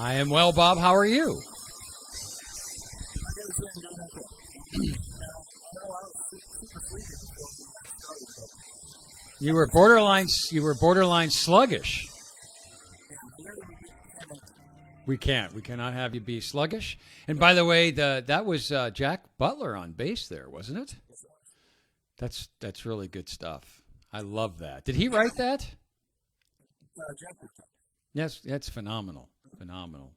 I am well, Bob. How are you? You were borderline sluggish. We can't. We cannot have you be sluggish. And by the way, that was Jack Butler on bass there, wasn't it? That's really good stuff. I love that. Did he write that? Yes, that's phenomenal. Phenomenal.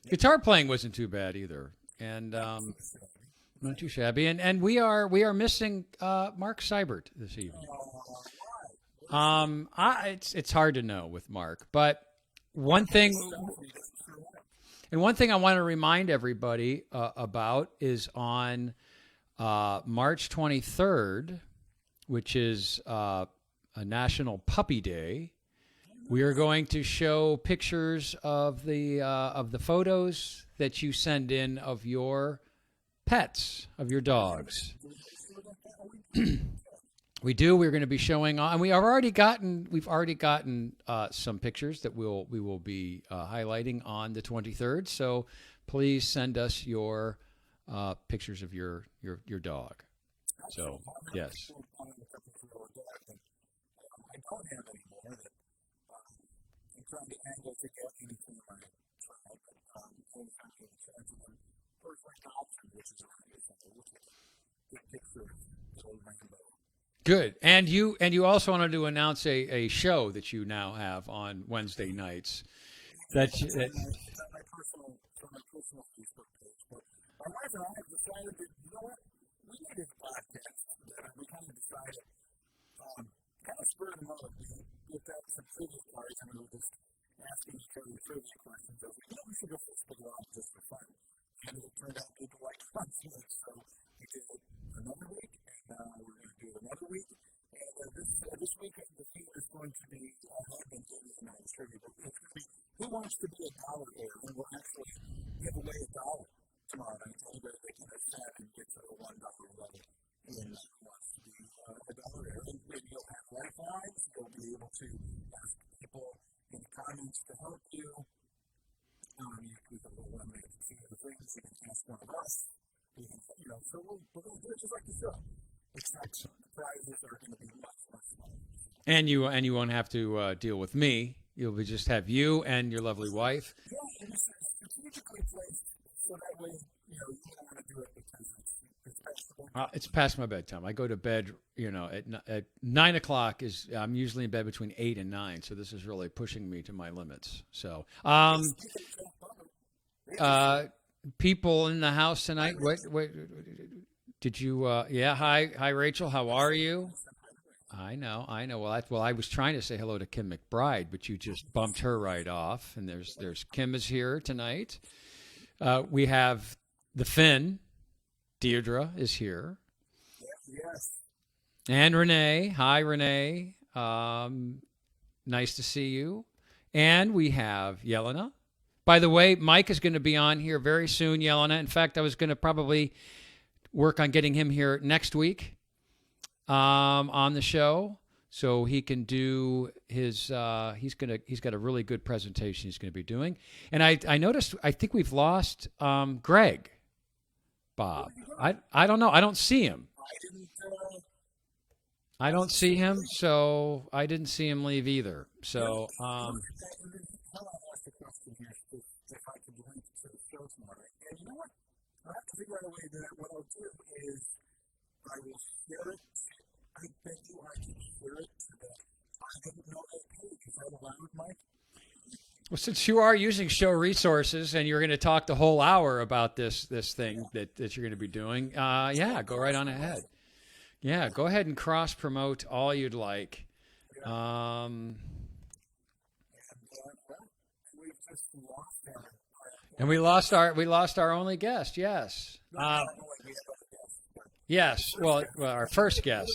Guitar playing wasn't too bad either, and not too shabby. And we are missing Mark Seibert this evening. It's hard to know with Mark, but one thing. And one thing I want to remind everybody about is on March 23rd, which is a National Puppy Day. We are going to show pictures of the photos that you send in of your pets, of your dogs. We do. We're going to be showing, and we've already gotten some pictures that we will be highlighting on the 23rd. So please send us your pictures of your dog. So yes. Good. And you also wanted to announce a show that you now have on Wednesday nights. That my personal Facebook page. But my wife and I have decided that, you know what, we needed a podcast. We kind of decided, kind of spurred them up. We looked at some trivia cards and we were just asking each other trivia questions. I was like, we should go Facebook Live just for fun. And it turned out people like constantly, so we did it another week, and we're going to do it another week. And this week, the theme is going to be, I have been doing this in my trivia, but it's going to be, who wants to be a dollar heir? And we'll actually give away $1 tomorrow night. Anybody that can attend and get to the $1 level and wants to be a dollar heir. And you'll have lifelines. You'll be able to ask people in the comments to help you. You can go one minute to see the things. You can ask one of us. So we'll do it just like the show. Except the prizes are going to be much smaller. And you won't have to deal with me. You'll just have you and your lovely wife. Yeah, and it's strategically placed so that way, you don't want to do it because it's past. It's past my bedtime. I go to bed, at 9 o'clock. I'm usually in bed between 8 and 9. So this is really pushing me to my limits. So, people in the house tonight. What did you? Yeah. Hi, Rachel. How are you? I know. Well, I was trying to say hello to Kim McBride, but you just bumped her right off. And there's Kim is here tonight. We have the Finn. Deirdre is here. Yes. And Renee. Hi, Renee. Nice to see you. And we have Yelena. By the way, Mike is going to be on here very soon, Yelena. In fact, I was going to probably work on getting him here next week on the show, so he can do his. He's got a really good presentation he's going to be doing. And I noticed. I think we've lost Greg, Bob. I don't know. I don't see him. I don't see him. So I didn't see him leave either. So. If I could link to the show tomorrow. And you know what? I have to figure out a way that what I'll do is I will share it. I bet you I can share it so that I didn't know that page. Is that allowed, Mike? Well, since you are using show resources and you're going to talk the whole hour about this thing that you're going to be doing, yeah, go right on ahead. Yeah, go ahead and cross promote all you'd like. And we lost our only guest. Yes. Yes. Well, our first guest.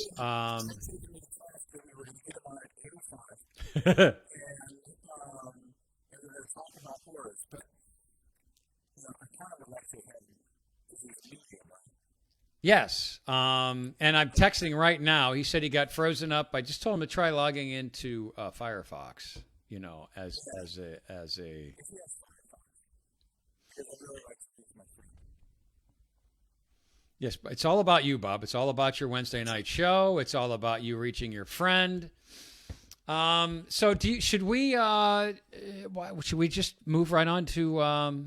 Yes. And I'm texting right now. He said he got frozen up. I just told him to try logging into Firefox. As a Yes, it's all about you, Bob. It's all about your Wednesday night show. It's all about you reaching your friend. So should we just move right on to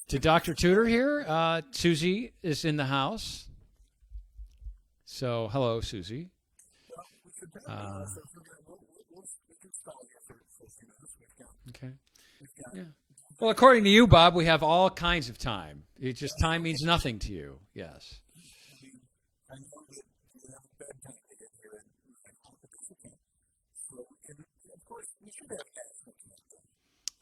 Dr. Tudor here? Susie is in the house. So hello, Susie. Uh, okay. Yeah. Well, according to you, Bob, we have all kinds of time. It just time means nothing to you. Yes.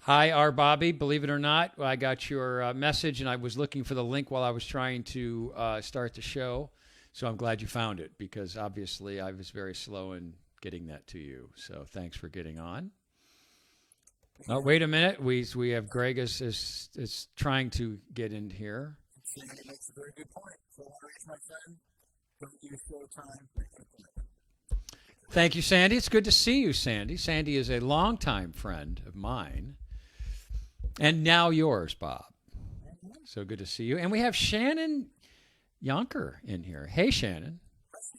Hi, R. Bobby. Believe it or not, I got your message, and I was looking for the link while I was trying to start the show. So I'm glad you found it because obviously I was very slow in getting that to you. So thanks for getting on. Oh, wait a minute. We have Greg is trying to get in here. Thank you, Sandy. It's good to see you, Sandy. Sandy is a longtime friend of mine, and now yours, Bob. So good to see you. And we have Shannon Yonker in here. Hey, Shannon.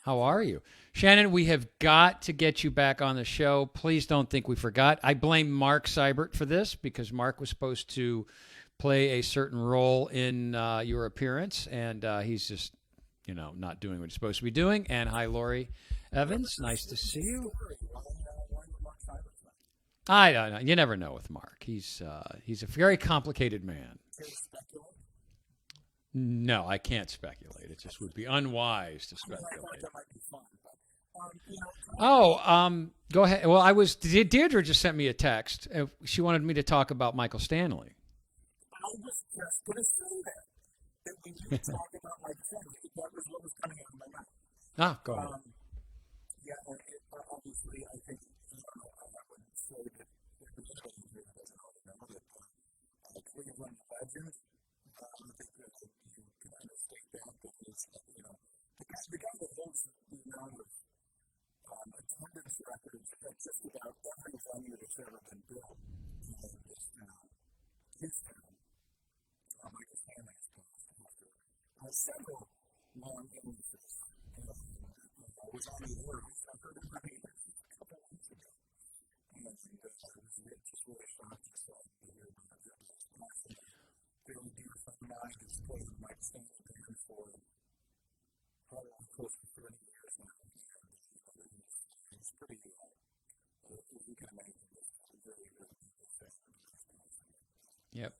How are you? Shannon, we have got to get you back on the show. Please don't think we forgot. I blame Mark Seibert for this because Mark was supposed to play a certain role in your appearance, and he's just, not doing what he's supposed to be doing. And hi, Lori Evans. Nice to see you. I don't know. You never know with Mark. He's a very complicated man. No, I can't speculate. It just would be unwise to speculate. Oh, go ahead. Well, Deirdre just sent me a text. She wanted me to talk about Michael Stanley. Go ahead. Yep.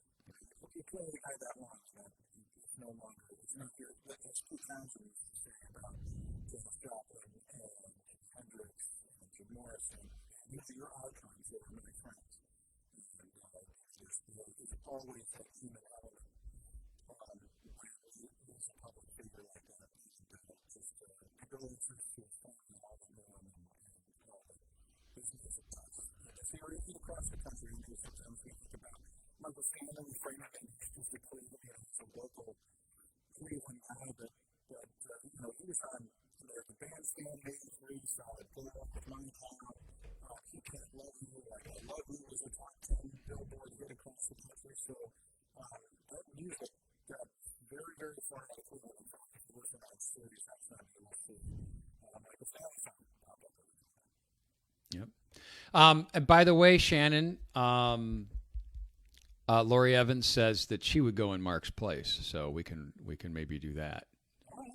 Yep. And by the way, Shannon, Lori Evans says that she would go in Mark's place, so we can maybe do that.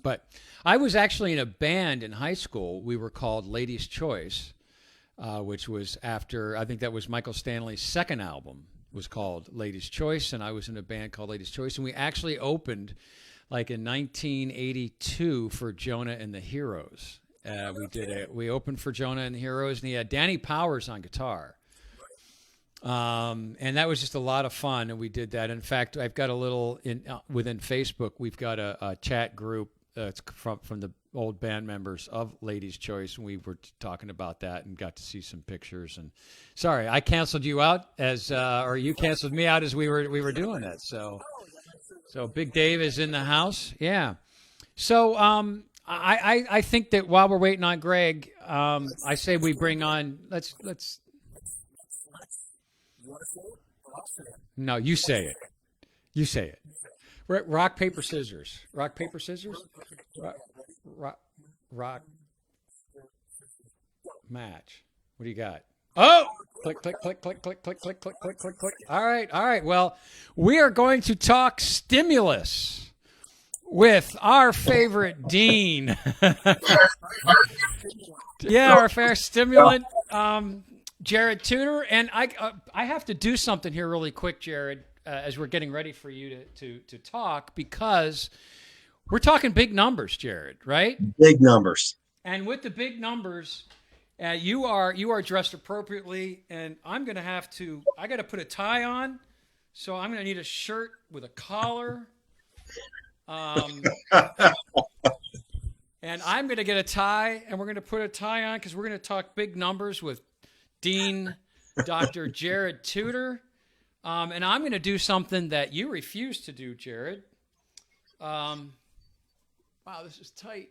But I was actually in a band in high school. We were called Ladies' Choice, which was after, I think that was Michael Stanley's second album, was called Ladies' Choice, and I was in a band called Ladies' Choice, and we actually opened like in 1982 for Jonah and the Heroes. We opened for Jonah and the Heroes, and he had Danny Powers on guitar. And that was just a lot of fun, and we did that. In fact, I've got a little within Facebook. We've got a chat group that's from the old band members of Ladies' Choice, and we were talking about that and got to see some pictures. And sorry, I canceled you out or you canceled me out as we were doing that. So Big Dave is in the house, yeah. So I think that while we're waiting on Greg, I say we bring on let's. No, you say it. You say it. Rock, paper, scissors. Rock, paper, scissors. Rock, match. What do you got? Oh, click, click, click, click, click, click, click, click, click, click, click. All right, all right. Well, we are going to talk stimulus with our favorite dean. Yeah, our fair stimulant, Jarrod Tudor. And I have to do something here really quick, Jarrod, as we're getting ready for you to talk, because we're talking big numbers, Jarrod, right? Big numbers. And with the big numbers, you are dressed appropriately, and I got to put a tie on, so I'm going to need a shirt with a collar. And I'm going to get a tie, and we're going to put a tie on because we're going to talk big numbers with Dean Dr. Jarrod Tudor. And I'm going to do something that you refuse to do, Jarrod. Wow, this is tight.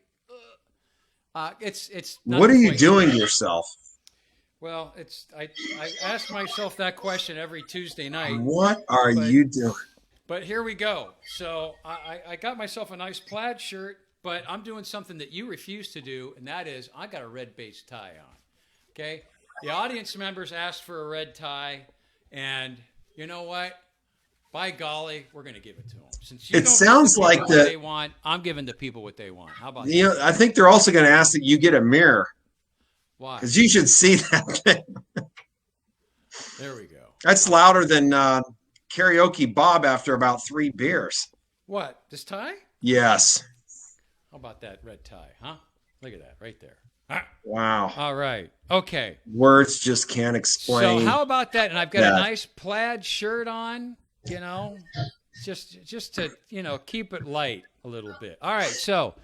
It's. What are you doing to yourself? Well, I ask myself that question every Tuesday night. What are you doing? But here we go. So I got myself a nice plaid shirt, but I'm doing something that you refuse to do, and that is I got a red base tie on. Okay? The audience members asked for a red tie, and you know what? By golly, we're going to give it to them. Since you it sounds like what they want, I'm giving the people what they want. How about that? You know, I think they're also going to ask that you get a mirror. Why? Because you should see that thing. There we go. That's louder than Karaoke Bob after about 3 beers. What? This tie? Yes. How about that red tie, huh? Look at that right there. Wow. All right. Okay. Words just can't explain. So how about that? And I've got a nice plaid shirt on, you know, just to, you know, keep it light a little bit. All right. So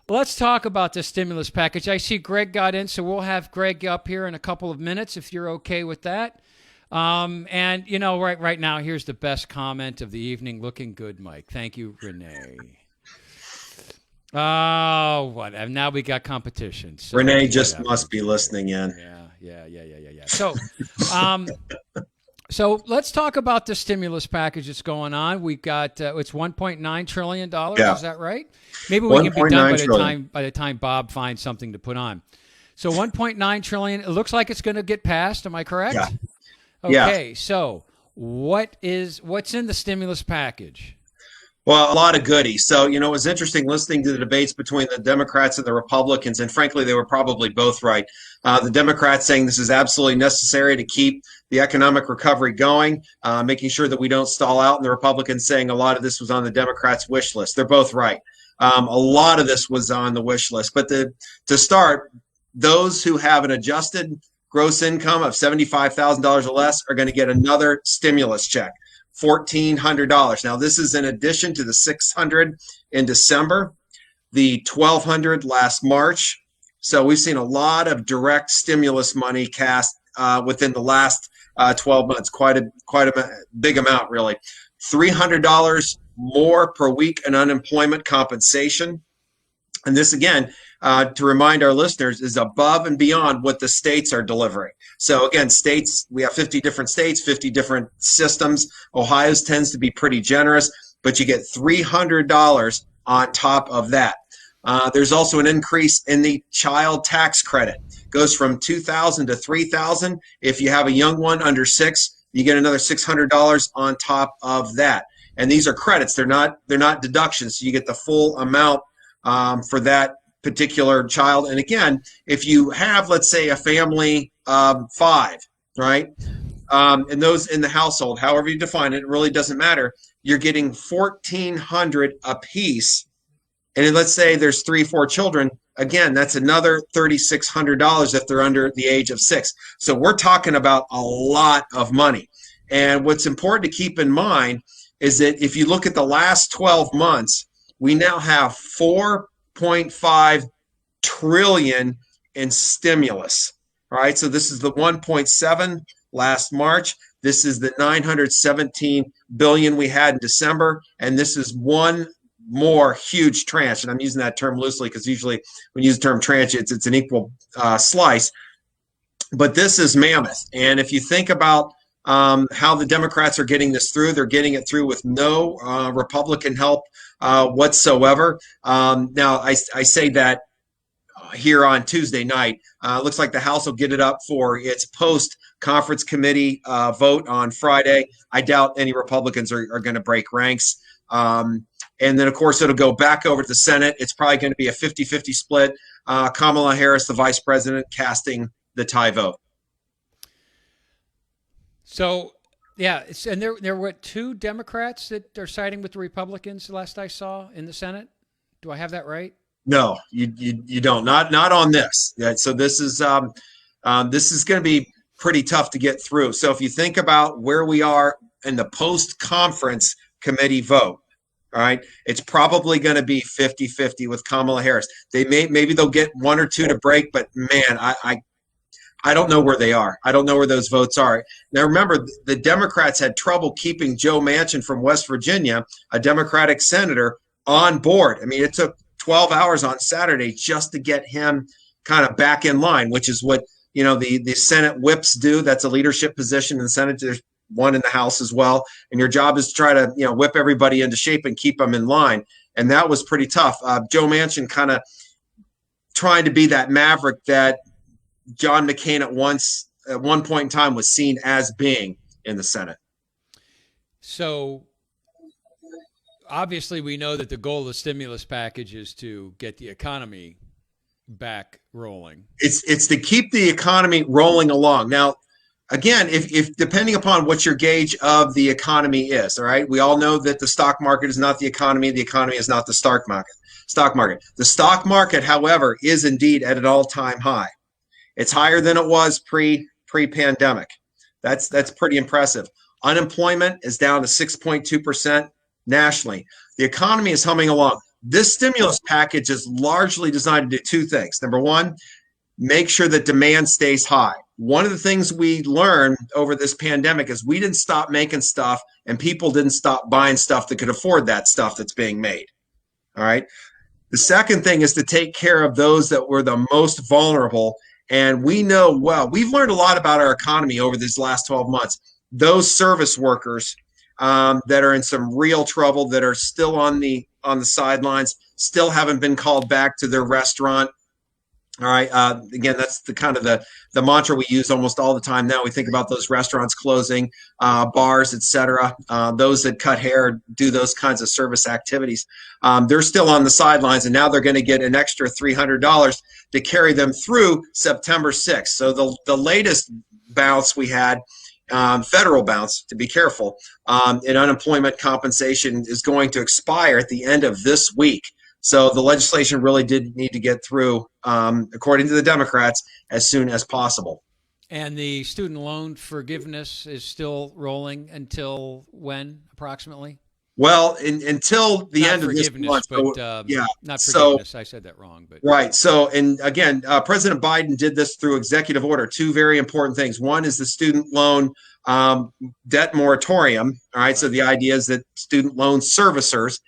let's talk about the stimulus package. I see Greg got in, so we'll have Greg up here in a couple of minutes if you're okay with that. And, you know, right now, here's the best comment of the evening. Looking good, Mike. Thank you, Renee. Oh, what? And now we got competition. So Renee just must be listening in. Yeah. So, so let's talk about the stimulus package that's going on. We've got it's $1.9 trillion. Yeah. Is that right? Maybe we can be done by the time Bob finds something to put on. So $1.9 trillion. It looks like it's going to get passed. Am I correct? Yeah. Okay. So what's in the stimulus package? Well, a lot of goodies. So, you know, it was interesting listening to the debates between the Democrats and the Republicans, and frankly, they were probably both right. The Democrats saying this is absolutely necessary to keep the economic recovery going, making sure that we don't stall out, and the Republicans saying a lot of this was on the Democrats' wish list. They're both right. A lot of this was on the wish list. But to start, those who have an adjusted gross income of $75,000 or less are going to get another stimulus check. $1,400. Now, this is in addition to the $600 in December, the $1,200 last March. So we've seen a lot of direct stimulus money cast within the last 12 months. Quite a big amount, really. $300 more per week in unemployment compensation. And this, again, to remind our listeners, is above and beyond what the states are delivering. So again, states, we have 50 different states, 50 different systems. Ohio's tends to be pretty generous, but you get $300 on top of that. There's also an increase in the child tax credit. Goes from $2,000 to $3,000. If you have a young one under 6, you get another $600 on top of that. And these are credits. They're not deductions. So you get the full amount for that particular child. And again, if you have, let's say, a family of 5, right? And those in the household, however you define it, it really doesn't matter. You're getting $1,400 a piece. And let's say there's 3, 4 children. Again, that's another $3,600 if they're under the age of 6. So we're talking about a lot of money. And what's important to keep in mind is that if you look at the last 12 months, we now have $4.5 trillion in stimulus. All right, so this is the 1.7 last March. This is the 917 billion we had in December, and this is one more huge tranche. And I'm using that term loosely because usually when you use the term tranche, it's an equal slice. But this is mammoth. And if you think about how the Democrats are getting this through. They're getting it through with no Republican help whatsoever. Now, I say that here on Tuesday night. Looks like the House will get it up for its post-conference committee vote on Friday. I doubt any Republicans are going to break ranks. And then, of course, it'll go back over to the Senate. It's probably going to be a 50-50 split. Kamala Harris, the vice president, casting the tie vote. So, yeah, and there were 2 Democrats that are siding with the Republicans last I saw in the Senate. Do I have that right? No, you don't. Not on this. So this is going to be pretty tough to get through. So if you think about where we are in the post-conference committee vote, all right, it's probably going to be 50-50 with Kamala Harris. Maybe they'll get 1 or 2 to break, but man, I don't know where they are. I don't know where those votes are. Now, remember, the Democrats had trouble keeping Joe Manchin from West Virginia, a Democratic senator, on board. I mean, it took 12 hours on Saturday just to get him kind of back in line, which is what, the Senate whips do. That's a leadership position in the Senate. There's one in the House as well. And your job is to try to, whip everybody into shape and keep them in line. And that was pretty tough. Joe Manchin kind of trying to be that maverick that John McCain at one point in time was seen as being in the Senate. So obviously we know that the goal of the stimulus package is to get the economy back rolling. It's to keep the economy rolling along. Now, again, if depending upon what your gauge of the economy is, all right, we all know that the stock market is not the economy is not the stock market. The stock market, however, is indeed at an all-time high. It's higher than it was pre-pandemic. That's pretty impressive. Unemployment is down to 6.2% nationally. The economy is humming along. This stimulus package is largely designed to do 2 things. Number one, make sure that demand stays high. One of the things we learned over this pandemic is we didn't stop making stuff and people didn't stop buying stuff that could afford that stuff that's being made. All right. The second thing is to take care of those that were the most vulnerable. And we know, we've learned a lot about our economy over these last 12 months. Those service workers that are in some real trouble, that are still on the sidelines, still haven't been called back to their restaurant. All right. Again, that's the kind of the mantra we use almost all the time now. We think about those restaurants closing, bars, etc. Those that cut hair, do those kinds of service activities. They're still on the sidelines, and now they're going to get an extra $300 to carry them through September 6th. So the latest bounce we had, federal bounce, to be careful, in unemployment compensation is going to expire at the end of this week. So the legislation really did need to get through, according to the Democrats, as soon as possible. And the student loan forgiveness is still rolling until when, approximately? Well, until the end of this month. But, not forgiveness. I said that wrong. But right. So, and again, President Biden did this through executive order. 2 very important things. One is the student loan debt moratorium. All right. So the idea is that student loan servicers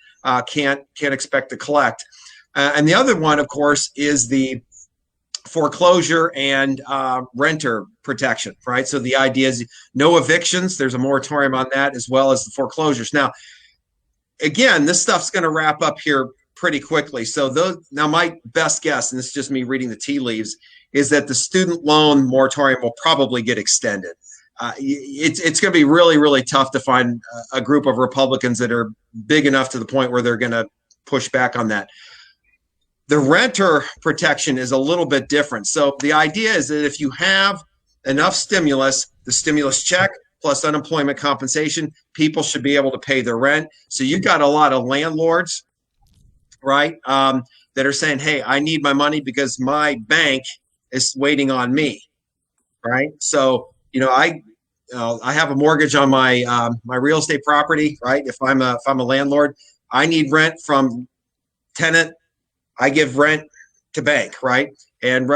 can't expect to collect. And the other one, of course, is the foreclosure and renter protection, right? So the idea is no evictions. There's a moratorium on that, as well as the foreclosures. Now, again, this stuff's going to wrap up here pretty quickly. So now my best guess, and this is just me reading the tea leaves, is that the student loan moratorium will probably get extended. It's going to be really, really tough to find a group of Republicans that are big enough to the point where they're going to push back on that. The renter protection is a little bit different. So the idea is that if you have enough stimulus, the stimulus check plus unemployment compensation, people should be able to pay their rent. So you've got a lot of landlords, right, that are saying, hey, I need my money because my bank is waiting on me, right? So, I have a mortgage on my my real estate property, right? If I'm a landlord, I need rent from tenant. I give rent to bank, right? And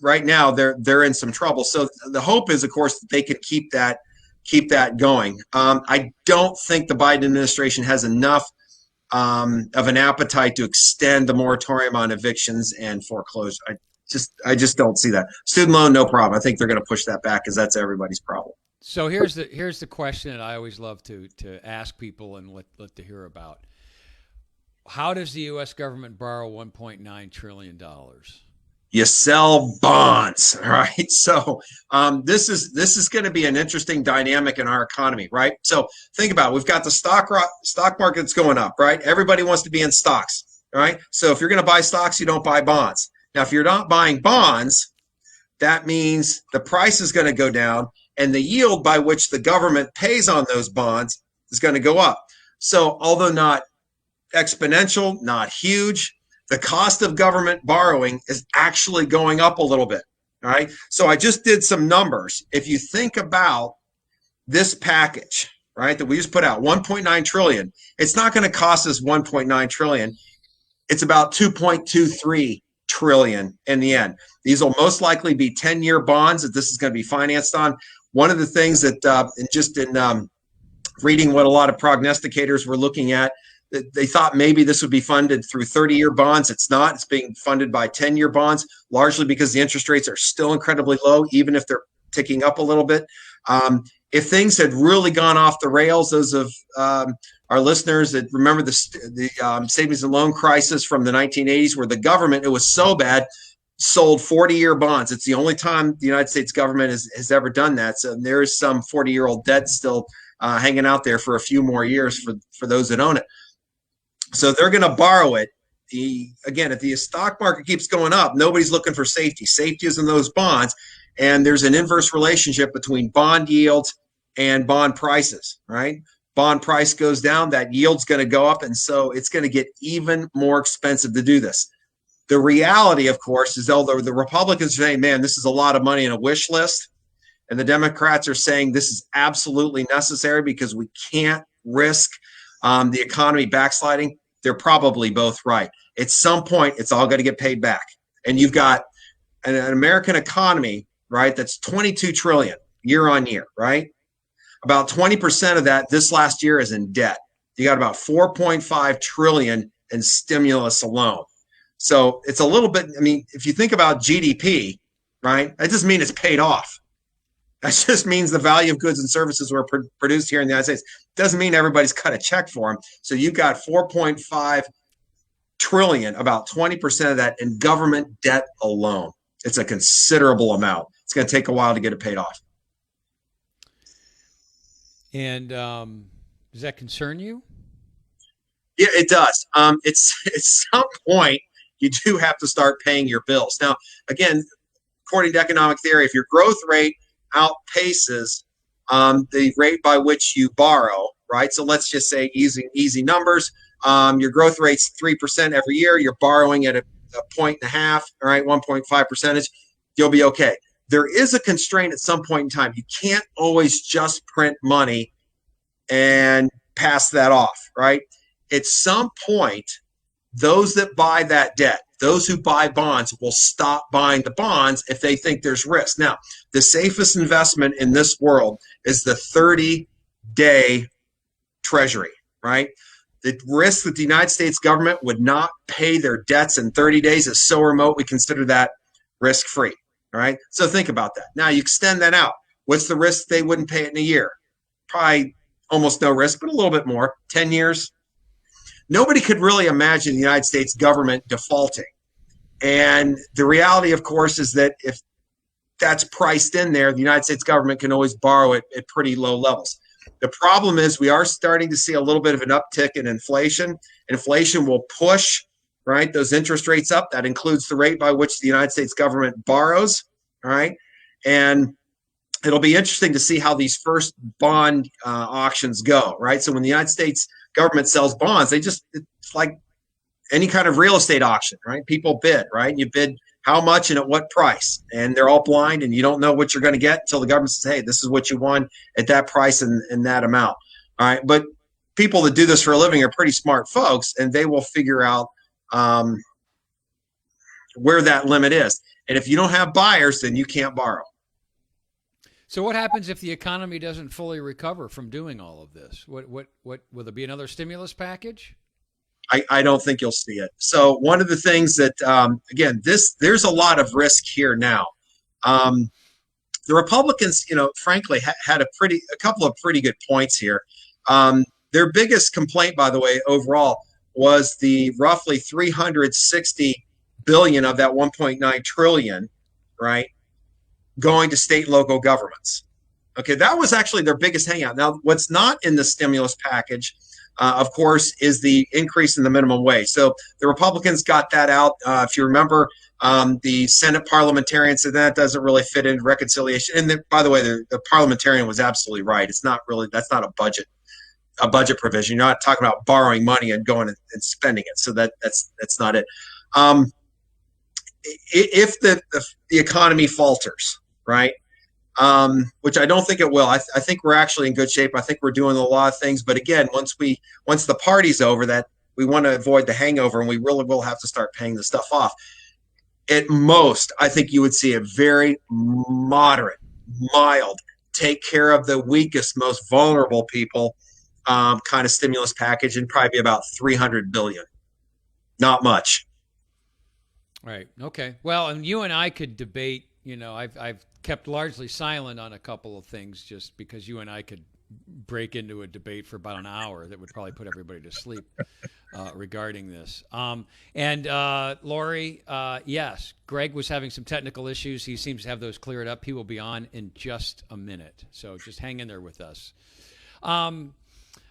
right now they're in some trouble. So the hope is, of course, that they can keep that going. I don't think the Biden administration has enough of an appetite to extend the moratorium on evictions and foreclosure. I just don't see that. Student loan, no problem. I think they're going to push that back because that's everybody's problem. So here's the question that I always love to ask people and let to hear about. How does the U.S. government borrow $1.9 trillion? You sell bonds, right? So this is going to be an interesting dynamic in our economy, right? So think about it. We've got the stock market that's going up, right? Everybody wants to be in stocks, right? So if you're going to buy stocks, you don't buy bonds. Now, if you're not buying bonds, that means the price is going to go down, and the yield by which the government pays on those bonds is going to go up. So although not exponential, not huge, the cost of government borrowing is actually going up a little bit. All right. So I just did some numbers. If you think about this package, right, that we just put out, 1.9 trillion, it's not going to cost us 1.9 trillion. It's about 2.23 trillion in the end. These will most likely be 10-year bonds that this is going to be financed on. One of the things that in reading what a lot of prognosticators were looking at, they thought maybe this would be funded through 30-year bonds. It's not. It's being funded by 10-year bonds, largely because the interest rates are still incredibly low, even if they're ticking up a little bit. If things had really gone off the rails, those of our listeners that remember the savings and loan crisis from the 1980s, where the government, it was so bad, sold 40-year bonds. It's the only time the United States government has ever done that. So there is some 40-year-old debt still hanging out there for a few more years for those that own it. So they're going to borrow it. Again, if the stock market keeps going up, nobody's looking for safety. Safety is in those bonds. And there's an inverse relationship between bond yields and bond prices, right? Bond price goes down, that yield's going to go up. And so it's going to get even more expensive to do this. The reality, of course, is although the Republicans are saying, man, this is a lot of money in a wish list, and the Democrats are saying this is absolutely necessary because we can't risk the economy backsliding, they're probably both right. At some point, it's all going to get paid back. And you've got an American economy, right, that's 22 trillion year on year, right? About 20% of that this last year is in debt. You got about 4.5 trillion in stimulus alone. So it's a little bit, I mean, if you think about GDP, right, that doesn't mean it's paid off. That just means the value of goods and services were produced here in the United States. Doesn't mean everybody's cut a check for them. So you've got 4.5 trillion, about 20% of that in government debt alone. It's a considerable amount. It's going to take a while to get it paid off. And does that concern you? Yeah, it does. It's at some point you do have to start paying your bills. Now, again, according to economic theory, if your growth rate outpaces the rate by which you borrow, right? So let's just say easy numbers. Your growth rate's 3% every year. You're borrowing at a 1.5, all right, 1.5%. You'll be okay. There is a constraint at some point in time. You can't always just print money and pass that off, right? At some point, those that buy that debt, those who buy bonds, will stop buying the bonds if they think there's risk. Now, the safest investment in this world is the 30-day treasury, right? The risk that the United States government would not pay their debts in 30 days is so remote, we consider that risk-free, all right? So think about that. Now, you extend that out. What's the risk they wouldn't pay it in a year? Probably almost no risk, but a little bit more, 10 years. Nobody could really imagine the United States government defaulting. And the reality, of course, is that if that's priced in there, the United States government can always borrow it at pretty low levels. The problem is we are starting to see a little bit of an uptick in inflation. Inflation will push, right, those interest rates up. That includes the rate by which the United States government borrows, all right? And it'll be interesting to see how these first bond auctions go, right? So when the United States government sells bonds, it's like any kind of real estate auction, right? People bid, right? You bid how much and at what price, and they're all blind, and you don't know what you're going to get until the government says, hey, this is what you won at that price and that amount, all right? But people that do this for a living are pretty smart folks, and they will figure out where that limit is. And if you don't have buyers, then you can't borrow. So what happens if the economy doesn't fully recover from doing all of this? What will there be another stimulus package? I don't think you'll see it. So one of the things that, again, there's a lot of risk here now. the Republicans, frankly, had a couple of pretty good points here. Their biggest complaint, by the way, overall, was the roughly 360 billion of that 1.9 trillion, right, going to state and local governments. Okay, that was actually their biggest hangout. Now, what's not in the stimulus package, of course, is the increase in the minimum wage. So the Republicans got that out. If you remember, the Senate parliamentarian said that doesn't really fit into reconciliation. And by the way, the parliamentarian was absolutely right. It's not really, that's not a budget provision. You're not talking about borrowing money and going and spending it. So that's not it. If the economy falters, right? Which I don't think it will. I think we're actually in good shape. I think we're doing a lot of things. But again, once the party's over, that we want to avoid the hangover, and we really will have to start paying the stuff off. At most, I think you would see a very moderate, mild, take care of the weakest, most vulnerable people kind of stimulus package, and probably be about 300 billion. Not much. Right. Okay. Well, and you and I could debate. I've kept largely silent on a couple of things just because you and I could break into a debate for about an hour that would probably put everybody to sleep regarding this. And Lori, yes, Greg was having some technical issues. He seems to have those cleared up. He will be on in just a minute. So just hang in there with us.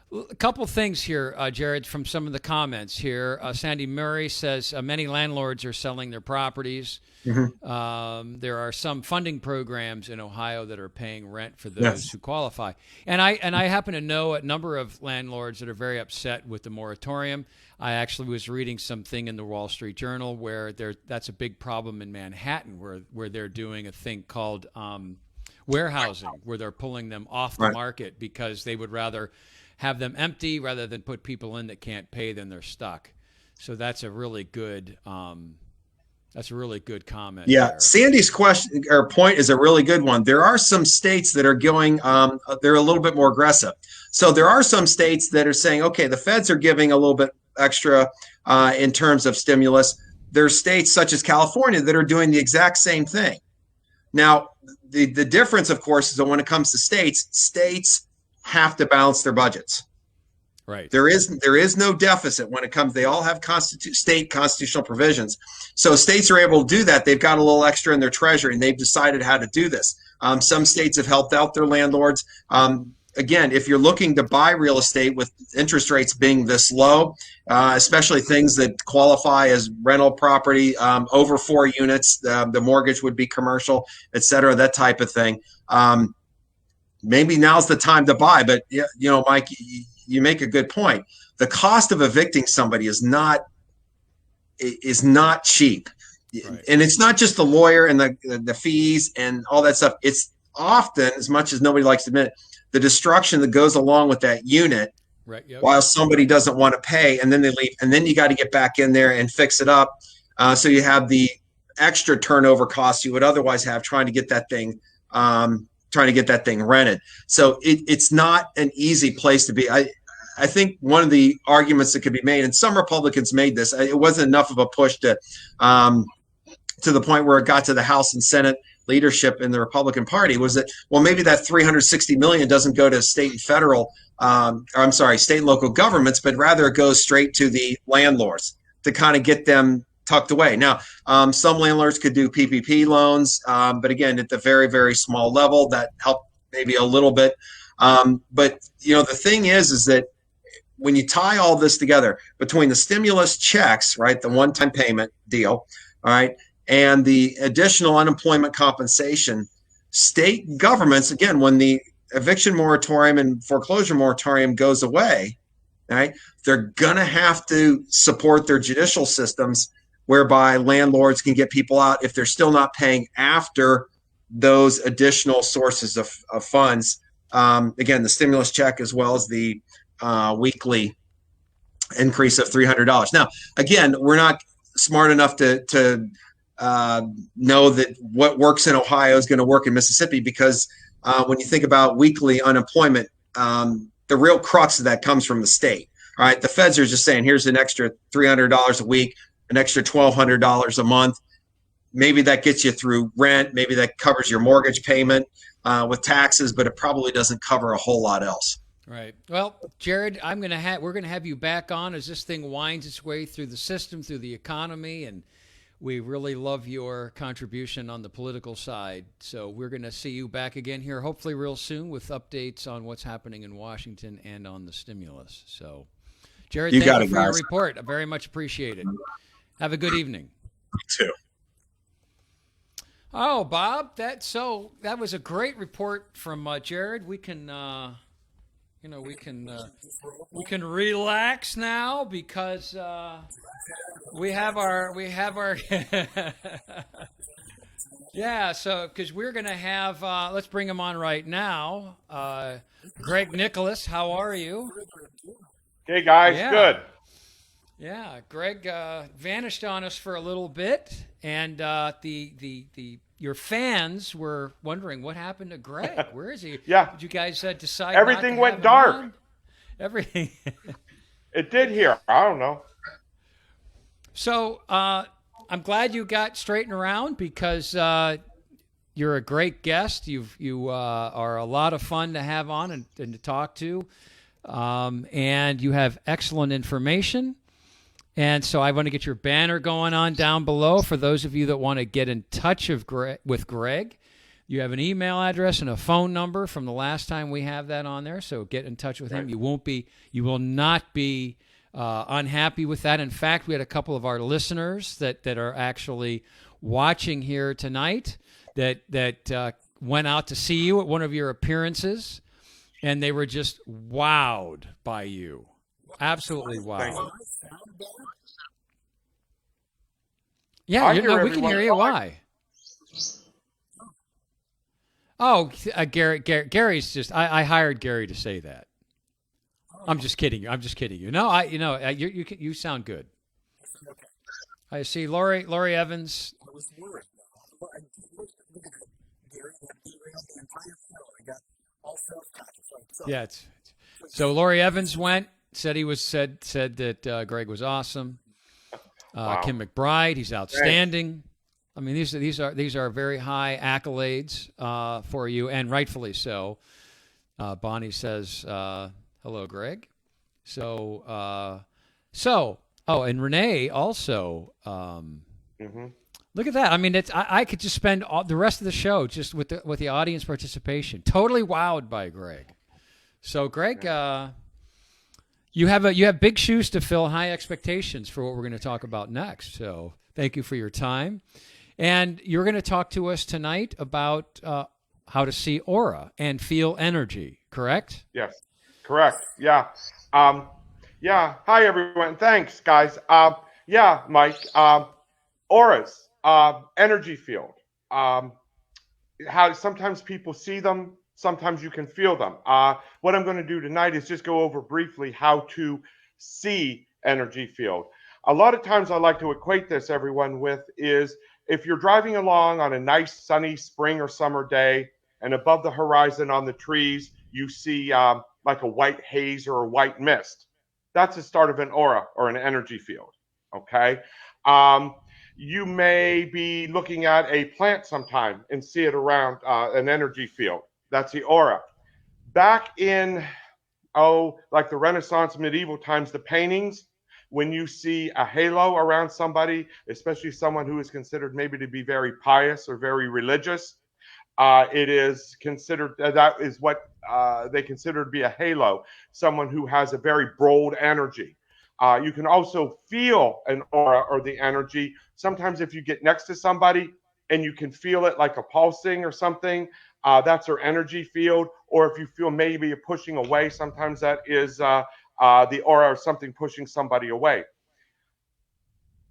A couple things here, Jarrod, from some of the comments here. Sandy Murray says many landlords are selling their properties. Mm-hmm. There are some funding programs in Ohio that are paying rent for those who qualify. And I happen to know a number of landlords that are very upset with the moratorium. I actually was reading something in the Wall Street Journal where that's a big problem in Manhattan, where they're doing a thing called warehousing, where they're pulling them off the market because they would rather have them empty rather than put people in that can't pay, then they're stuck. So that's a really good comment. Yeah, there. Sandy's question or point is a really good one. There are some states that are going, they're a little bit more aggressive. So there are some states that are saying, okay, the feds are giving a little bit extra in terms of stimulus. There's states such as California that are doing the exact same thing. Now, the difference, of course, is that when it comes to states have to balance their budgets. Right. There is no deficit when it comes. They all have state constitutional provisions. So states are able to do that. They've got a little extra in their treasury, and they've decided how to do this. Some states have helped out their landlords. Again, if you're looking to buy real estate with interest rates being this low, especially things that qualify as rental property, over 4 units, the mortgage would be commercial, et cetera, that type of thing. Maybe now's the time to buy, but Mike, you make a good point. The cost of evicting somebody is not cheap, right. And it's not just the lawyer and the fees and all that stuff. It's often, as much as nobody likes to admit it, the destruction that goes along with that unit, right, yep. While somebody doesn't want to pay, and then they leave, and then you got to get back in there and fix it up. So you have the extra turnover costs you would otherwise have trying to get that thing. Rented. So it's not an easy place to be. I think one of the arguments that could be made, and some Republicans made this, it wasn't enough of a push to the point where it got to the House and Senate leadership in the Republican Party, was that, well, maybe that 360 million doesn't go to state and federal, state and local governments, but rather it goes straight to the landlords to kind of get them tucked away. Now, some landlords could do PPP loans, but again, at the very, very small level, that helped maybe a little bit. But the thing is that when you tie all this together between the stimulus checks, right, the one-time payment deal, all right, and the additional unemployment compensation, state governments, again, when the eviction moratorium and foreclosure moratorium goes away, right, they're going to have to support their judicial systems whereby landlords can get people out if they're still not paying after those additional sources of funds. Again, the stimulus check as well as the weekly increase of $300. Now, again, we're not smart enough to know that what works in Ohio is going to work in Mississippi, because when you think about weekly unemployment, the real crux of that comes from the state. All right, the feds are just saying, here's an extra $300 a week, an extra $1,200 a month. maybe that gets you through rent, maybe that covers your mortgage payment with taxes, but it probably doesn't cover a whole lot else. Right. Well, Jarrod, we're gonna have you back on as this thing winds its way through the system, through the economy, and we really love your contribution on the political side. So we're gonna see you back again here, hopefully real soon, with updates on what's happening in Washington and on the stimulus. So, Jarrod, thank you for your report. I very much appreciate it. Have a good evening. You too. Oh, Bob, that was a great report from Jarrod. We can. We can relax now because we have our yeah. So because we're gonna have let's bring him on right now. Greg Nicholas, how are you? Hey guys, Yeah. good. Yeah, Greg vanished on us for a little bit, and your fans were wondering what happened to Greg. Where is he? Yeah. Did you guys decide? Everything not to went have him dark. on? Everything. It did here. I don't know. So I'm glad you got straightened around because you're a great guest. You are a lot of fun to have on and to talk to, and you have excellent information. And so I want to get your banner going on down below for those of you that want to get in touch with Greg. You have an email address and a phone number from the last time we have that on there. So get in touch with him. You will not be unhappy with that. In fact, we had a couple of our listeners that are actually watching here tonight that went out to see you at one of your appearances, and they were just wowed by you. Absolutely wowed. Yeah, we can hear you. Why? Oh, Gary's just. I hired Gary to say that. I'm just kidding you. No, you sound good. I see Lori Evans. Yeah, so Lori Evans went. Said that Greg was awesome. Wow. Kim McBride, he's outstanding. I mean, these are very high accolades for you, and rightfully so. Bonnie says hello, Greg. So and Renee also. Look at that. I mean, I could just spend the rest of the show just with the audience participation. Totally wowed by Greg. So Greg. You have big shoes to fill, high expectations for what we're going to talk about next. So thank you for your time. And you're going to talk to us tonight about how to see aura and feel energy, correct? Yes, correct. Yeah. Yeah. Hi, everyone. Thanks, guys. Yeah, Mike. Auras, energy field. How sometimes people see them. Sometimes you can feel them. What I'm going to do tonight is just go over briefly how to see energy field. A lot of times I like to equate this, everyone, with is if you're driving along on a nice sunny spring or summer day and above the horizon on the trees, you see like a white haze or a white mist. That's the start of an aura or an energy field, okay? You may be looking at a plant sometime and see it around an energy field. That's the aura. Back in, like the Renaissance, medieval times, the paintings, when you see a halo around somebody, especially someone who is considered maybe to be very pious or very religious, it is considered, that is what they consider to be a halo, someone who has a very bold energy. You can also feel an aura or the energy. Sometimes if you get next to somebody and you can feel it like a pulsing or something, that's their energy field. Or if you feel maybe you're pushing away, sometimes that is the aura or something pushing somebody away.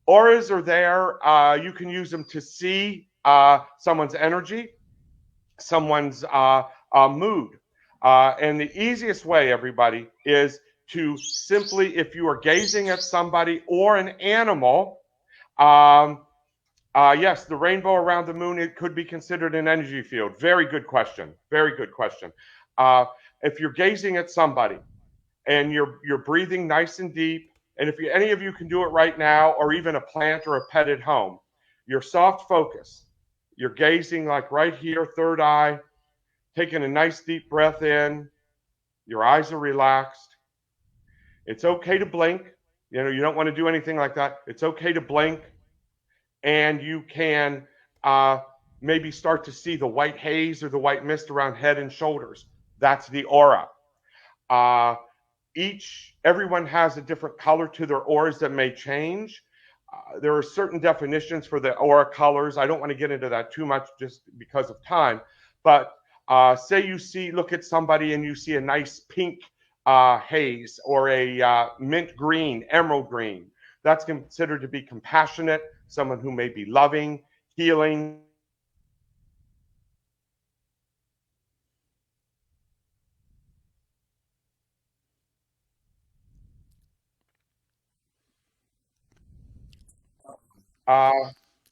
Auras are there. You can use them to see someone's energy, someone's mood. And the easiest way, everybody, is to simply, if you are gazing at somebody or an animal, yes, the rainbow around the moon, it could be considered an energy field. Very good question. Very good question. If you're gazing at somebody and you're breathing nice and deep, and if any of you can do it right now, or even a plant or a pet at home, your soft focus. You're gazing like right here, third eye, taking a nice deep breath in. Your eyes are relaxed. It's okay to blink. You know, you don't want to do anything like that. It's okay to blink. And you can maybe start to see the white haze or the white mist around head and shoulders. That's the aura. Everyone has a different color to their auras that may change. There are certain definitions for the aura colors. I don't want to get into that too much just because of time. But say you look at somebody and you see a nice pink haze or a mint green, emerald green. That's considered to be compassionate, someone who may be loving, healing.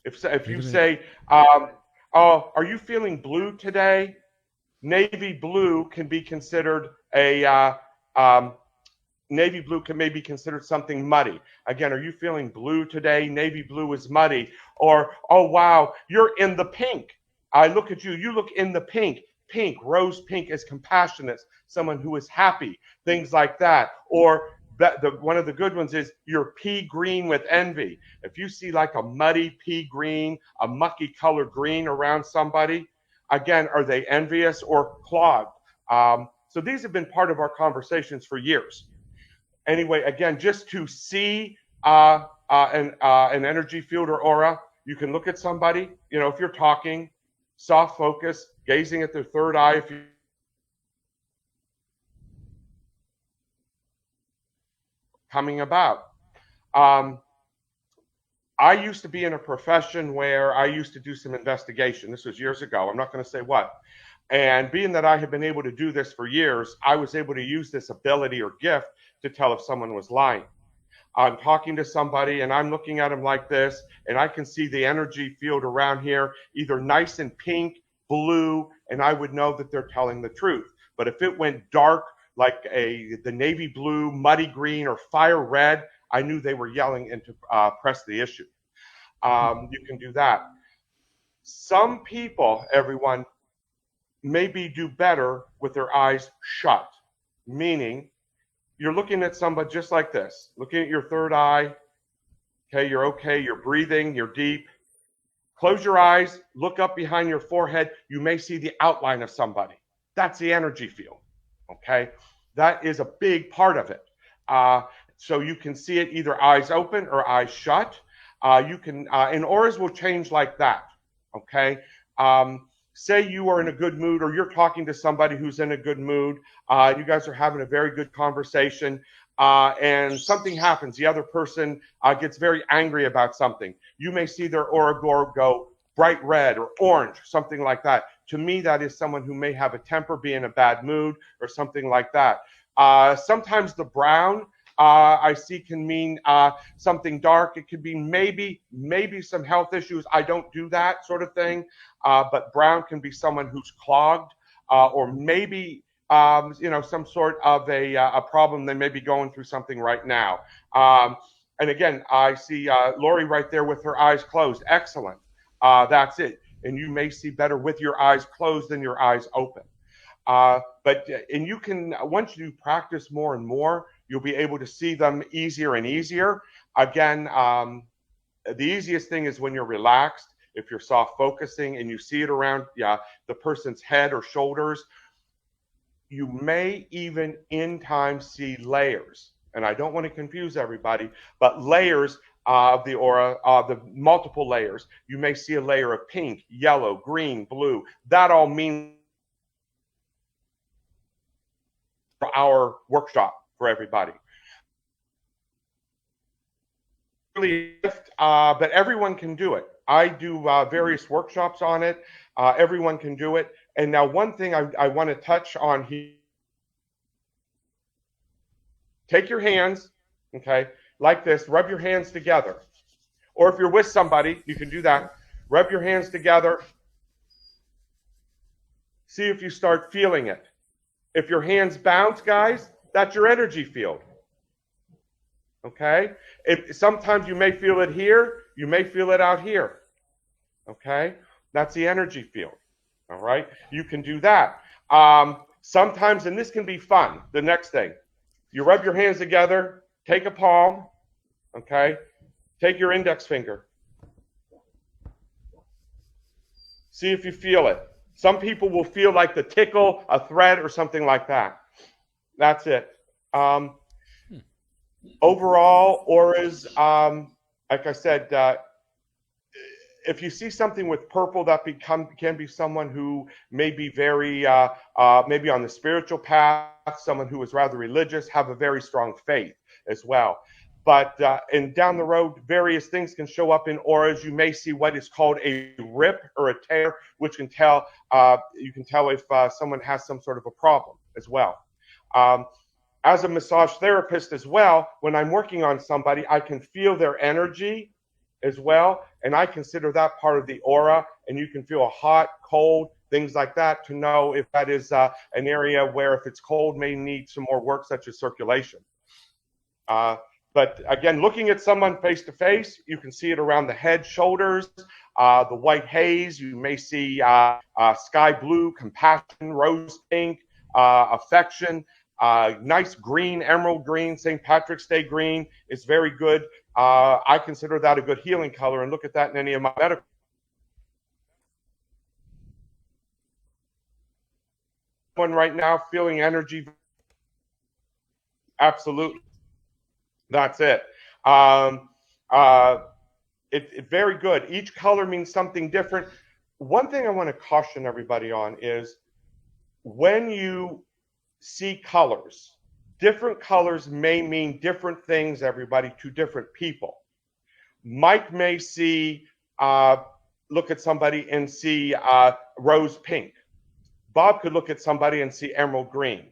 If you say, oh, are you feeling blue today? Navy blue can be considered navy blue can maybe considered something muddy. Again, are you feeling blue today? Navy blue is muddy. Or, oh, wow, you're in the pink. I look at you, you look in the pink. Pink, rose pink is compassionate, someone who is happy, things like that. Or one of the good ones is you're pea green with envy. If you see like a muddy pea green, a mucky colored green around somebody, again, are they envious or clogged? So these have been part of our conversations for years. Anyway, again, just to see an energy field or aura, you can look at somebody, you know, if you're talking, soft focus, gazing at their third eye. If you coming about. I used to be in a profession where I used to do some investigation. This was years ago. I'm not going to say what. And being that I have been able to do this for years, I was able to use this ability or gift to tell if someone was lying. I'm talking to somebody and I'm looking at them like this, and I can see the energy field around here, either nice and pink, blue, and I would know that they're telling the truth. But if it went dark, like the navy blue, muddy green, or fire red, I knew they were yelling and to press the issue. You can do that. Some people, everyone, maybe do better with their eyes shut, meaning you're looking at somebody just like this, looking at your third eye. Okay, you're breathing, you're deep. Close your eyes, look up behind your forehead. You may see the outline of somebody. That's the energy field. Okay, that is a big part of it. So you can see it either eyes open or eyes shut. You can, and auras will change like that. Okay. Say you are in a good mood, or you're talking to somebody who's in a good mood. You guys are having a very good conversation, and something happens. The other person gets very angry about something. You may see their aura go bright red or orange, something like that. To me, that is someone who may have a temper, be in a bad mood, or something like that. Sometimes the brown I see can mean something dark. It could be maybe some health issues. I don't do that sort of thing. But brown can be someone who's clogged, or maybe some sort of a problem. They may be going through something right now. And again, I see Lori right there with her eyes closed. Excellent. That's it. And you may see better with your eyes closed than your eyes open. And you can, once you practice more and more, you'll be able to see them easier and easier. Again, the easiest thing is when you're relaxed. If you're soft focusing and you see it around the person's head or shoulders, you may even in time see layers. And I don't want to confuse everybody, but layers of the aura, the multiple layers. You may see a layer of pink, yellow, green, blue. That all means our workshop for everybody. But everyone can do it. I do various workshops on it. Everyone can do it. And now one thing I want to touch on here. Take your hands, okay, like this. Rub your hands together. Or if you're with somebody, you can do that. Rub your hands together. See if you start feeling it. If your hands bounce, guys, that's your energy field. Okay? Sometimes you may feel it here. You may feel it out here. Okay, that's the energy field. All right, you can do that. Sometimes, and this can be fun. The next thing, you rub your hands together, take a palm, okay, take your index finger, see if you feel it. Some people will feel like the tickle, a thread, or something like that. That's it. Overall, auras, like I said, if you see something with purple, that can be someone who may be very, maybe on the spiritual path, someone who is rather religious, have a very strong faith as well. But and down the road, various things can show up in auras. You may see what is called a rip or a tear, which can tell you can tell if someone has some sort of a problem as well. As a massage therapist as well, when I'm working on somebody, I can feel their energy as well, and I consider that part of the aura. And you can feel a hot, cold, things like that to know if that is an area where, if it's cold, may need some more work, such as circulation. But again, looking at someone face to face, you can see it around the head, shoulders, the white haze. You may see sky blue, compassion, rose pink, affection, nice green, emerald green, St. Patrick's Day green is very good. I consider that a good healing color, and look at that in any of my medical. One right now feeling energy. Absolutely. That's it. It very good. Each color means something different. One thing I want to caution everybody on is when you see colors, different colors may mean different things, everybody, to different people. Mike may see, look at somebody and see rose pink. Bob could look at somebody and see emerald green.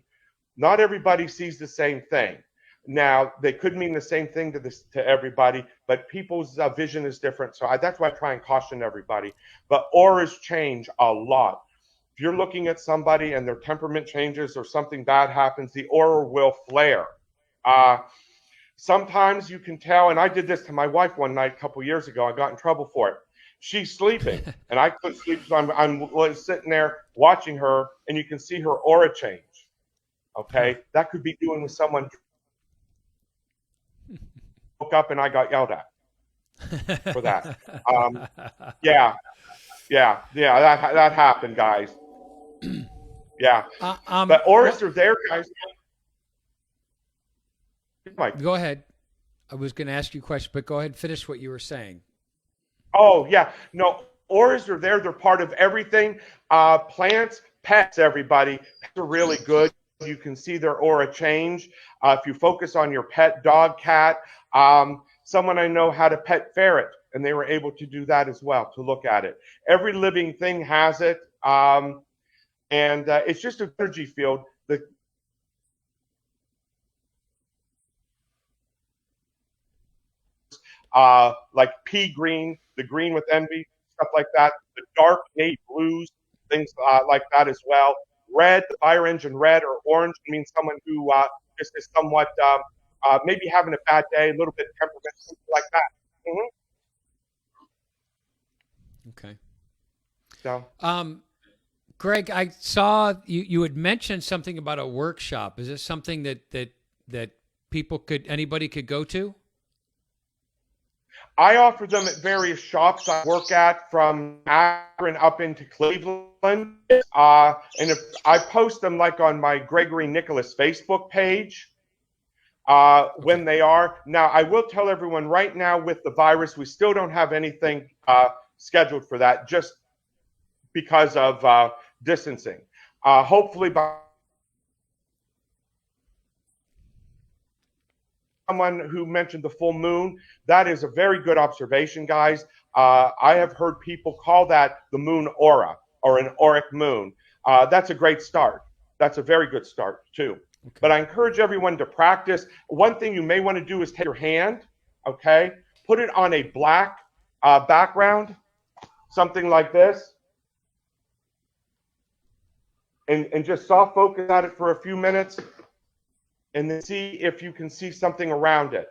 Not everybody sees the same thing. Now, they could mean the same thing to everybody, but people's vision is different. So that's why I try and caution everybody. But auras change a lot. If you're looking at somebody and their temperament changes or something bad happens, the aura will flare. Sometimes you can tell, and I did this to my wife one night a couple years ago. I got in trouble for it. She's sleeping, and I couldn't sleep, so I'm sitting there watching her, and you can see her aura change. Okay? That could be doing with someone. Woke up and I got yelled at for that. Yeah, that happened, guys. Yeah, but auras are there, guys. Mike. Go ahead. I was going to ask you a question, but go ahead and finish what you were saying. Oh, yeah. No, auras are there. They're part of everything. Plants, pets, everybody. Pets are really good. You can see their aura change. If you focus on your pet, dog, cat, someone I know had a pet ferret, and they were able to do that as well, to look at it. Every living thing has it, and it's just an energy field. Like pea green, the green with envy, stuff like that. The dark navy blues, things like that as well. Red, fire engine red or orange means someone who just is somewhat maybe having a bad day, a little bit temperamental, something like that. Okay. So, Greg, I saw you had mentioned something about a workshop. Is this something that anybody could go to? I offer them at various shops I work at, from Akron up into Cleveland. And if I post them like on my Gregory Nicholas Facebook page when they are. Now, I will tell everyone right now, with the virus, we still don't have anything scheduled for that, just because of distancing. Hopefully by someone who mentioned the full moon, that is a very good observation, guys. I have heard people call that the moon aura, or an auric moon. That's a great start. That's a very good start too. Okay. But I encourage everyone to practice. One thing you may want to do is take your hand, okay, put it on a black background, something like this, and just soft focus at it for a few minutes, and then see if you can see something around it.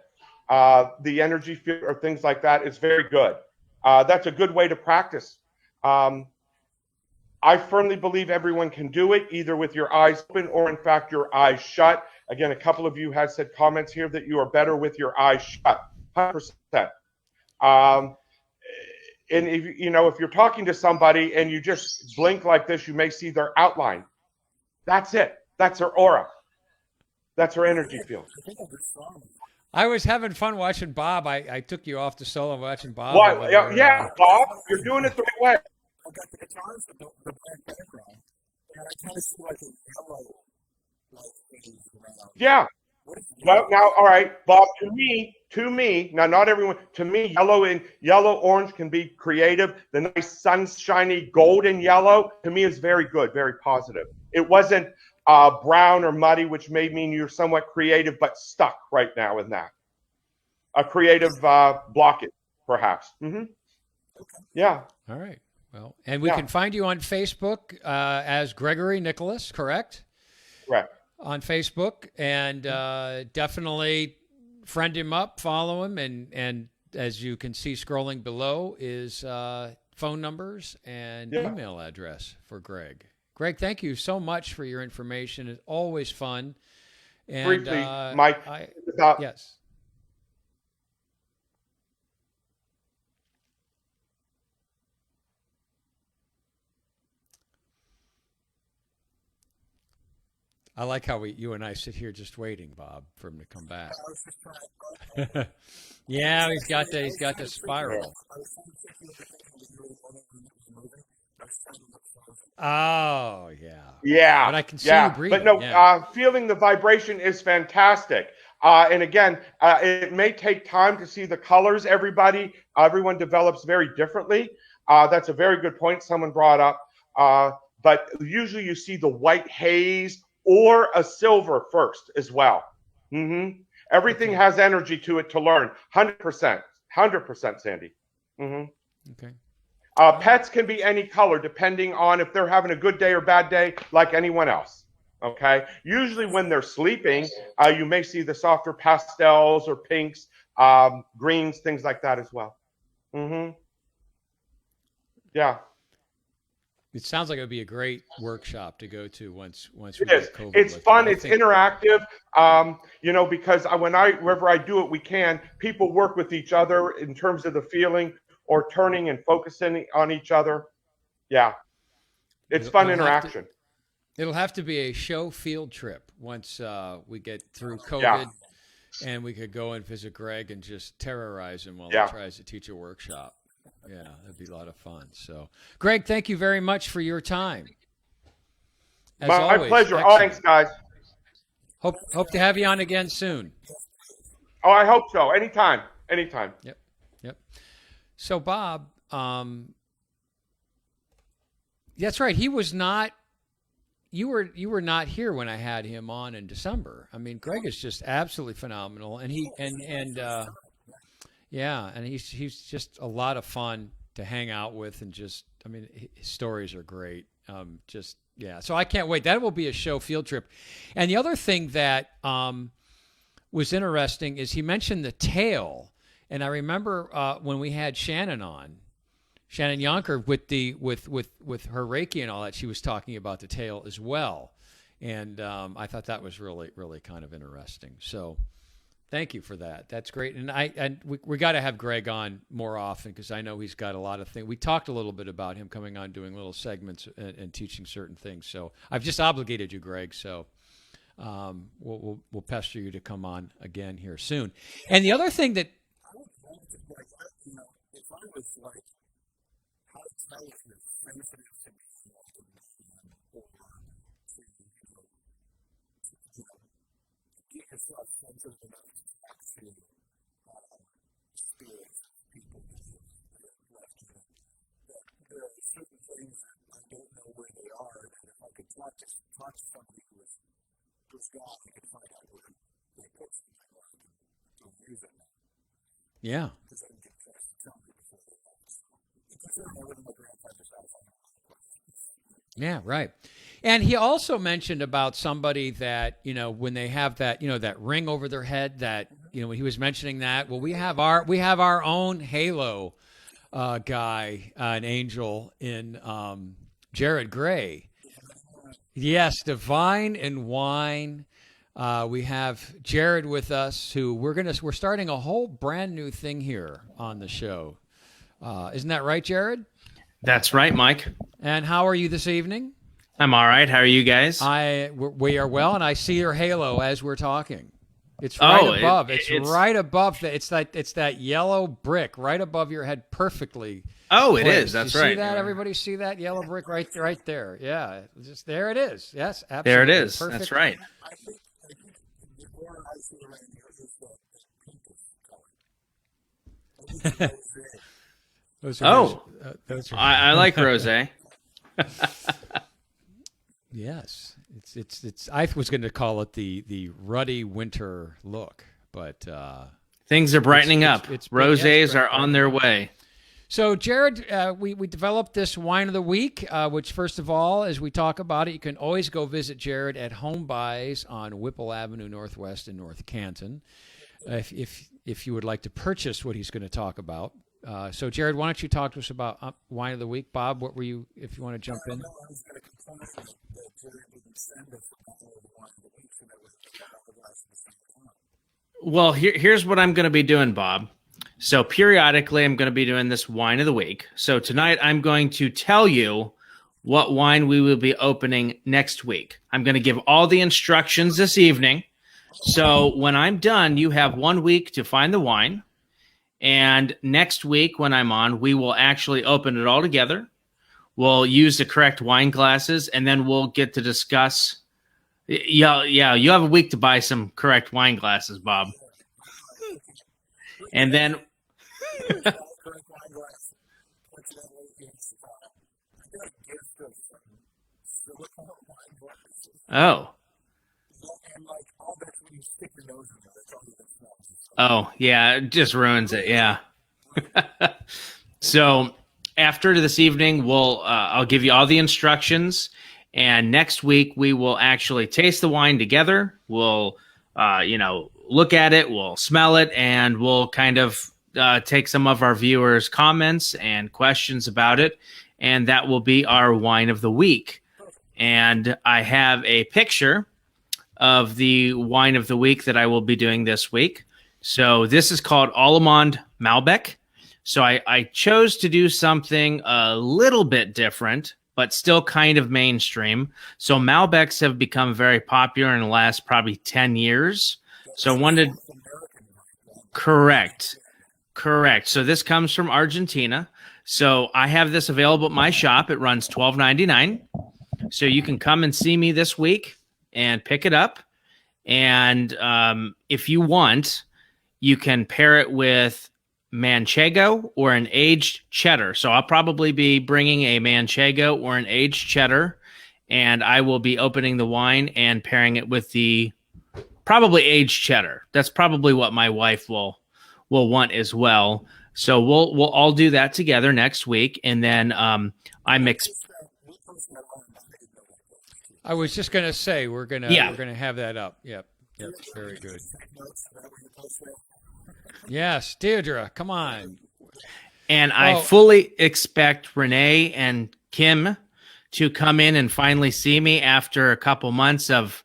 The energy field or things like that is very good. That's a good way to practice. I firmly believe everyone can do it, either with your eyes open or, in fact, your eyes shut. Again, a couple of you had said comments here that you are better with your eyes shut, 100%. And if you're talking to somebody and you just blink like this, you may see their outline. That's it. That's her aura. That's her energy field. I was having fun watching Bob. I took you off the solo watching Bob. Why? Yeah, Bob, you're doing it the right way. I got the guitars in the black background, and I kind of see like a yellow light around. Yeah. Well, now, all right, Bob. To me, now not everyone. To me, yellow orange can be creative. The nice sunshiny golden yellow to me is very good, very positive. It wasn't brown or muddy, which may mean you're somewhat creative but stuck right now in that. A creative blockage, perhaps. Mm-hmm. Yeah. All right. Well, and we can find you on Facebook as Gregory Nicholas, correct? Correct. On Facebook, and definitely friend him up, follow him, and as you can see scrolling below is phone numbers and email address for Greg. Greg, thank you so much for your information. It's always fun. And, briefly, Mike. Yes. I like how you and I sit here just waiting, Bob, for him to come back. Yeah, he's got the spiral. Oh, yeah. Yeah. But I can see you breathing. But no, feeling the vibration is fantastic. And again, it may take time to see the colors. Everyone develops very differently. That's a very good point someone brought up. But usually you see the white haze or a silver first as well. Mm-hmm. Everything has energy to it to learn. 100%. 100%, Sandy. Mm-hmm. Okay. Pets can be any color depending on if they're having a good day or bad day, like anyone else. Okay. Usually when they're sleeping, you may see the softer pastels or pinks, greens, things like that as well. Mm-hmm. Yeah. It sounds like it would be a great workshop to go to once we get COVID. It's fun. It's interactive. Because wherever I do it, people work with each other in terms of the feeling or turning and focusing on each other. Yeah. It's fun interaction. It'll have to be a show field trip once we get through COVID. Yeah. And we could go and visit Greg and just terrorize him while he tries to teach a workshop. Yeah, that'd be a lot of fun. So, Greg, thank you very much for your time. My pleasure. Oh, thanks, guys. Hope to have you on again soon. Oh, I hope so. Anytime. Yep. So, Bob, that's right. He was not. You were not here when I had him on in December. I mean, Greg is just absolutely phenomenal, and he's just a lot of fun to hang out with, and his stories are great. So I can't wait. That will be a show field trip. And the other thing that was interesting is he mentioned the tail, and I remember when we had Shannon Yonker with her Reiki and all that, she was talking about the tail as well, and I thought that was really, really kind of interesting. So. Thank you for that. That's great. And we got to have Greg on more often because I know he's got a lot of things. We talked a little bit about him coming on, doing little segments and teaching certain things. So I've just obligated you, Greg. So we'll pester you to come on again here soon. And the other thing that if I was like, how to tell if you're sensitive to me or to get yourself sensitive enough to spirits, people that left you. That there are certain things that I don't know where they are, and if I could talk to somebody who's gone, I could find out where they put something or I can use it. Yeah. Because I didn't get a chance to tell me before they left. So I live in my grandfather's house. Yeah, right. And he also mentioned about somebody that, when they have that, that ring over their head, that, when he was mentioning that, well, we have our own halo guy, an angel in Jarrod Gray. Yes, Divine and Wine. We have Jarrod with us, who we're starting a whole brand new thing here on the show. Isn't that right, Jarrod? That's right, Mike. And how are you this evening? I'm all right. How are you guys? We are well, and I see your halo as we're talking. It's right above. It's right above. It's that yellow brick right above your head, perfectly. Oh, it placed. is. That's you right. See that? Everybody see that yellow brick right there? Yeah, just there it is. Yes, absolutely. There it is. Perfect. That's right. I think the more I see around here is the pinkest color. Those are I like rosé. Yes, it's. I was going to call it the ruddy winter look, but Things are brightening up. Rosés are on their way. So, Jarrod, we developed this wine of the week, which, first of all, as we talk about it, you can always go visit Jarrod at Home Buys on Whipple Avenue Northwest in North Canton, if you would like to purchase what he's going to talk about. So, Jarrod, why don't you talk to us about wine of the week? Bob, what were you, if you want to jump in? I was going to confirm that Jarrod didn't send us a bottle of the wine of the week, so that was a glass at the same time. Well, here's what I'm going to be doing, Bob. So periodically, I'm going to be doing this wine of the week. So tonight, I'm going to tell you what wine we will be opening next week. I'm going to give all the instructions this evening. So when I'm done, you have 1 week to find the wine. And next week, when I'm on, we will actually open it all together. We'll use the correct wine glasses, and then we'll get to discuss. Yeah, you have a week to buy some correct wine glasses, Bob. And then... Oh. Oh, yeah, it just ruins it, yeah. So after this evening, I'll give you all the instructions, and next week we will actually taste the wine together. We'll look at it, we'll smell it, and we'll kind of take some of our viewers' comments and questions about it, and that will be our wine of the week. And I have a picture of the wine of the week that I will be doing this week. So this is called Allemande Malbec. So I chose to do something a little bit different, but still kind of mainstream. So Malbecs have become very popular in the last probably 10 years. So I wanted... Correct. So this comes from Argentina. So I have this available at my shop. It runs $12.99. So you can come and see me this week and pick it up. And if you want, you can pair it with Manchego or an aged cheddar. So I'll probably be bringing a Manchego or an aged cheddar, and I will be opening the wine and pairing it with the probably aged cheddar. That's probably what my wife will want as well. So we'll all do that together next week, and then I was just going to say we're going to have that up. Yep, very good. Yes, Deirdre, come on. And I fully expect Renee and Kim to come in and finally see me after a couple months of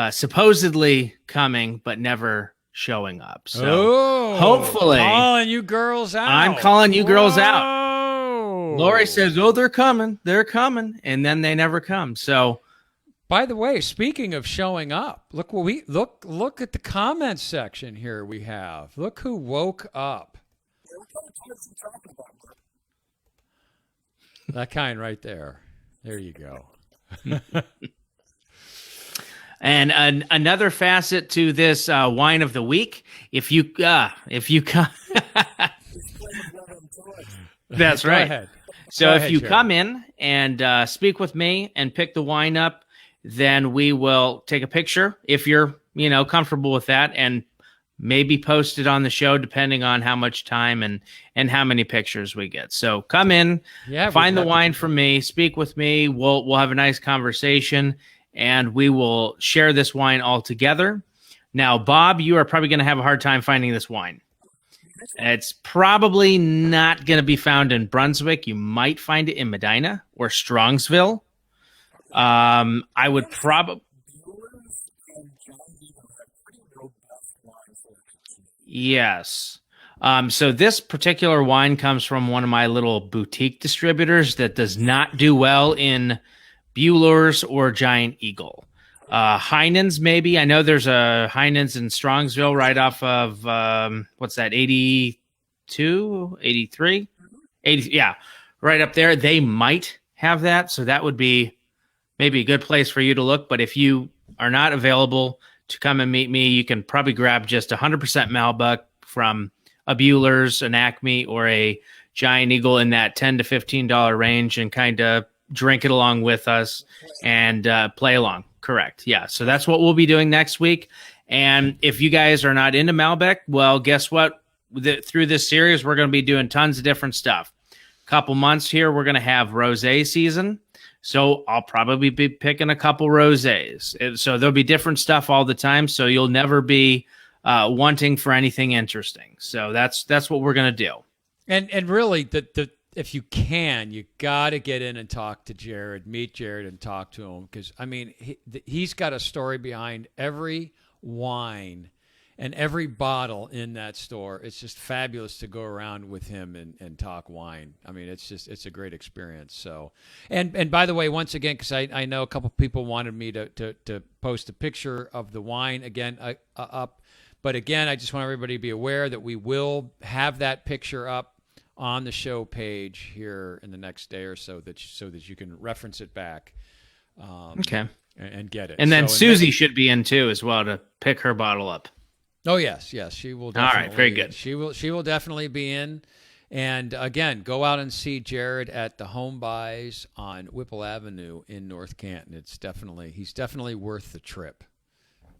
supposedly coming but never showing up. So hopefully, calling you girls out. I'm calling you girls out. Lori says, "Oh, they're coming, and then they never come." So, by the way, speaking of showing up, look look at the comments section here. We have look who woke up. That kind right there. There you go. And another facet to this wine of the week, if you come, that's right. Ahead. So Go if ahead, you Jarrod. come in and speak with me and pick the wine up, then we will take a picture if you're comfortable with that, and maybe post it on the show depending on how much time and how many pictures we get. So come in, find the wine from me, speak with me. We'll have a nice conversation, and we will share this wine all together. Now, Bob, you are probably going to have a hard time finding this wine. It's probably not going to be found in Brunswick. You might find it in Medina or Strongsville. I would probably. Yes. So this particular wine comes from one of my little boutique distributors that does not do well in Bueller's or Giant Eagle. Heinen's maybe. I know there's a Heinen's in Strongsville right off of, what's that, 82, 83? 80, yeah, right up there. They might have that. So that would be maybe a good place for you to look. But if you are not available to come and meet me, you can probably grab just 100% Malbec from a Bueller's, an Acme, or a Giant Eagle in that $10 to $15 range and kind of drink it along with us and play along. Correct. Yeah. So that's what we'll be doing next week. And if you guys are not into Malbec, well, guess what? Through this series, we're going to be doing tons of different stuff. Couple months here, we're going to have rosé season. So I'll probably be picking a couple rosés. So there'll be different stuff all the time. So you'll never be wanting for anything interesting. So that's what we're going to do. And really, if you can, you got to get in and talk to Jarrod, meet Jarrod and talk to him. Because, I mean, he's got a story behind every wine and every bottle in that store. It's just fabulous to go around with him and talk wine. I mean, it's a great experience. So, and by the way, once again, because I know a couple people wanted me to post a picture of the wine again up. But again, I just want everybody to be aware that we will have that picture up on the show page here in the next day or so that you can reference it back. Okay. And get it. And then Susie should be in too as well to pick her bottle up. Oh yes, she will definitely. All right, very good. She will definitely be in. And again, go out and see Jarrod at the Home Buys on Whipple Avenue in North Canton. He's definitely worth the trip.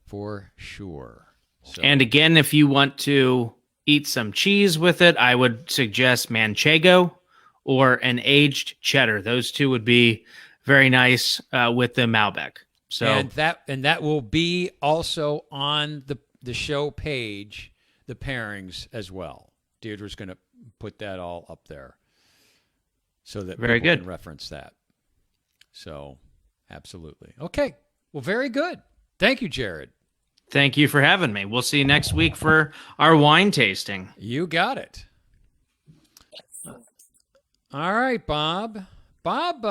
For sure. So. And again, if you want to eat some cheese with it, I would suggest Manchego or an aged cheddar. Those two would be very nice with the Malbec. So and that will be also on the show page, the pairings as well. Deirdre's going to put that all up there so that very people good can reference that. So absolutely. Okay. Well, very good. Thank you, Jarrod. Thank you for having me. We'll see you next week for our wine tasting. You got it. All right, Bob. Bob,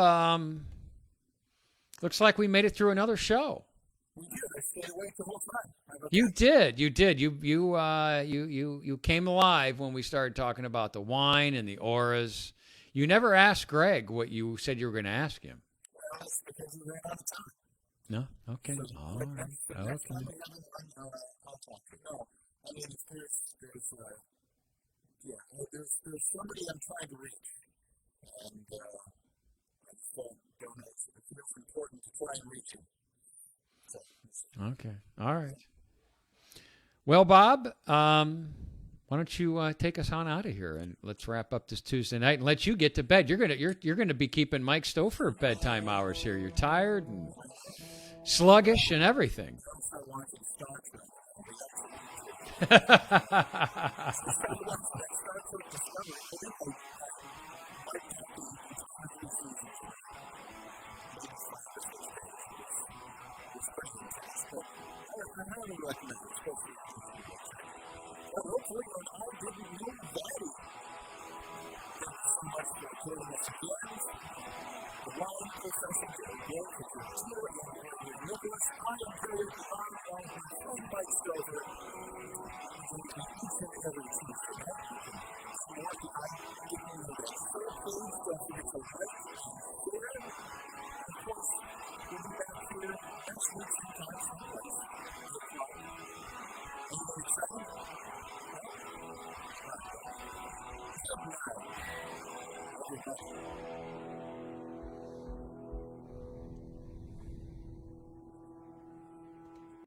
looks like we made it through another show. We did. I stayed awake the whole time. You did. You came alive when we started talking about the wine and the auras. You never asked Greg what you said you were going to ask him. Well, that's because we ran out of time. No? Okay. All right. Okay. I'll talk to you. No, I mean, there's somebody I'm trying to reach. And I just don't know. It feels important to try and reach him. So, okay. All right. Well, Bob, why don't you take us on out of here and let's wrap up this Tuesday night and let you get to bed. You're gonna be keeping Mike Stoffer at bedtime hours here. You're tired and sluggish and everything.